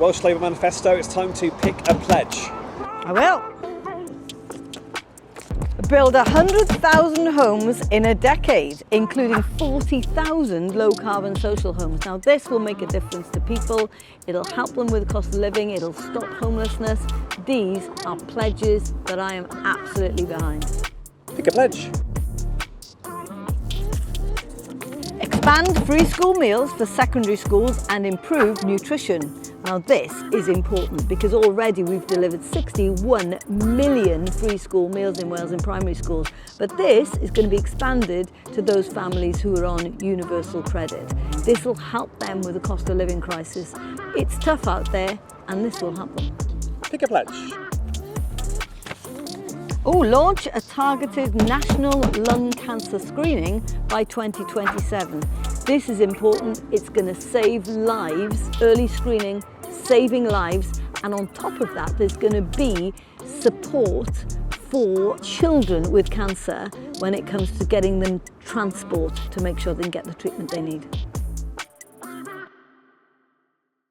Welsh Labour manifesto, it's time to pick a pledge. I will. Build 100,000 homes in a decade, including 40,000 low-carbon social homes. Now this will make a difference to people, it'll help them with the cost of living, it'll stop homelessness. These are pledges that I am absolutely behind. Pick a pledge. Expand free school meals for secondary schools and improve nutrition. Now this is important because already we've delivered 61 million free school meals in Wales in primary schools, but this is going to be expanded to those families who are on universal credit. This will help them with the cost of living crisis. It's tough out there and this will help them. Pick a pledge. Launch a targeted national lung cancer screening by 2027. This is important, it's going to save lives, early screening, saving lives, and on top of that there's going to be support for children with cancer when it comes to getting them transport to make sure they can get the treatment they need.